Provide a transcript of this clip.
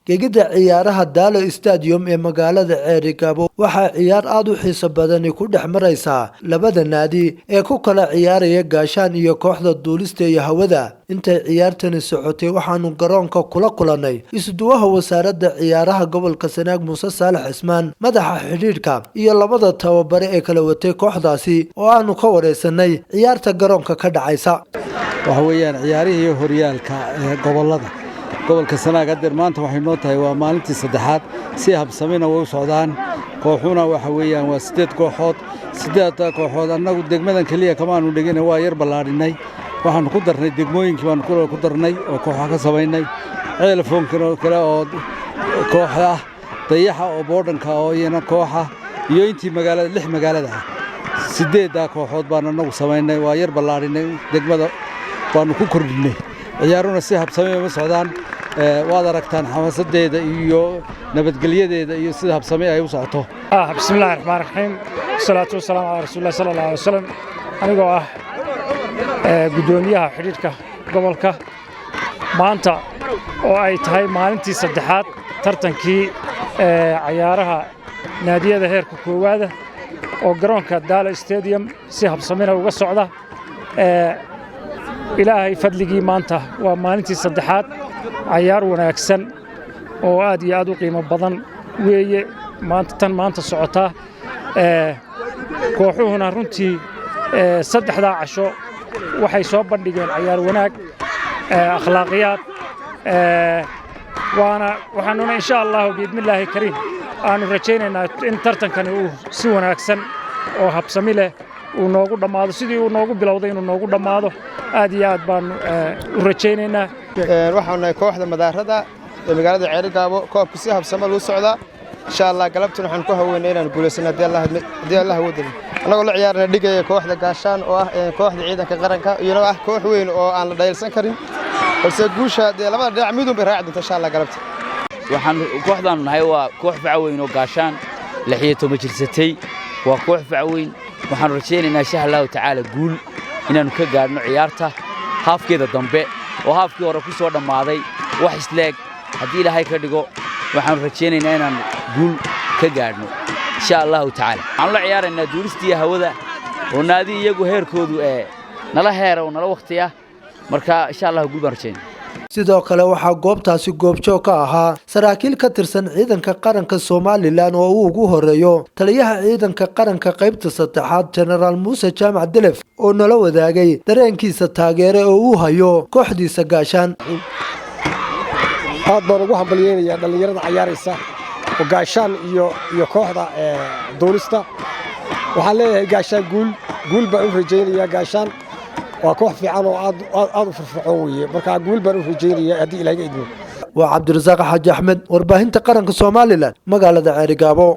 gegida ciyaaraha Daalo Stadium ee magaalada Ceerigabo waxa ciyaar aad u xiiso badan ku dhex maraysa labada naadi ee ku kala ciyaaraya Gaashaan iyo kooxda duulista iyo hawada. Inta ciyaartani socotay waxaanu garoonka kula kulanay isuduwaha wasaaradda ciyaaraha gobolka Sanaag Muuse Saalax Ismaan, madaxa xiriirka iyo labada tababare ee kala watay kooxdaasi oo aanu ka wareysanay ciyaarta garoonka ka dhacaysa. waxa weeyaan ciyaarihii horyaalka ee gobolka Sanaag hadda maanta waxay noo tahay waa maalintii saddexaad si habsamina way u socdaan. kooxuna waxa weeyaan waa 8 kooxood annagu degmadan kaliya kama aanu dhigin waa yar ballaarinay waxaan ku darnay degmooyinkii baan ku darnay oo kooxo ka sameynay ceelfoonka kale oo kooxda dayaxa oo boodhanka oo iyana kooxa iyo intii magaalada 6 magaalada 8 kooxood baan annagu sameynay waa yar ballaarinay degmada baan ku kordhinay ciyaaruna si habsamay ma socdaan. waad aragtaan xamaasadeeda iyo nabadgelyadeeda iyo sida habsamay ay u socoto. bismillaahir rahmaanir rahiim salaatu wasalaamu ala rasuulillah sallallahu alayhi wasallam anigoo ah gudoomiyaha xiriirka gobolka maanta oo ay tahay maalintii saddexaad tartankii ciyaaraha naadiyada heerka koowaad oo garoonka Daalo Stadium si habsamina uga socda. ilaahay fadligii maanta waa maalintii saddexaad ciyaar wanaagsan oo aad iyo aad u qiimo badan weeye maanta socota. kooxuhuna runtii saddexda casho waxay soo bandhigeen ciyaar wanaag akhlaaqiyad waxaanuna insha Allah biidmillaahi kariim aanu rajaynaynaa in tartankani uu si wanaagsan oo habsami leh uu noogu dhamaado sidii uu noogu bilowday inuu noogu dhamaado aad iyo aad baan u rajaynaynaa. waxaan nahay kooxda madaarada ee magaalada Ceerigabo koobka si habsami loo socda insha Allah galabtan waxaan ku haweenay inaan guuleysano hadii Allah wadin anagoo la ciyaarna dhigaya kooxda Gaashaan oo ah kooxda ciidanka qaranka iyo ah koox weyn oo aan la dhayalsan karin balse guusha labada dhinac midun bay raacday insha Allah galabta. waxaan kooxdan nahay waa koox facaweyn oo Gaashaan 16 jirsatay waa koox facaweyn waxaan rajaynaynaa insha Allah tacaala guul inaanu ka gaarno ciyaarta haafkeeda dambe oo haafkii hore ku soo dhamaaday wax isleeg hadii Ilaahay ka dhigo waxaan rajaynaynaa inaan guul ka gaarno insha Allah tacaala. aan la ciyaaraynaa duulistiya hawada oo naadi iyagu heerkoodu nala heer oo nala waqtiya marka insha Allah guul baan rajaynaa. sidoo kale waxaa goobtaasi goobjoog ka ahaa saraakiil ka tirsan ciidanka qaranka Soomaaliland oo uu ugu horeeyo taliyaha ciidanka qaranka qaybta saddexaad General Muuse Jaamac Delef oo nala wadaagay dareenkiisa taageere oo uu hayo kooxdiisa Gaashaan. aad baan ugu hambalyeeynaa dhalinyarada ciyaaraysa oo Gaashaan iyo kooxda duulista waxaan leeyahay Gaashaan guul baan u rajaynayaa. Gaashaan waa koox fiican oo aad u firfircoon weeye marka guul baan u rajaynayaa hadii Ilaahay idmo. waa Cabdirasaaq Xaaji Axmed warbaahinta qaranka Soomaaliland magaalada Ceerigabo.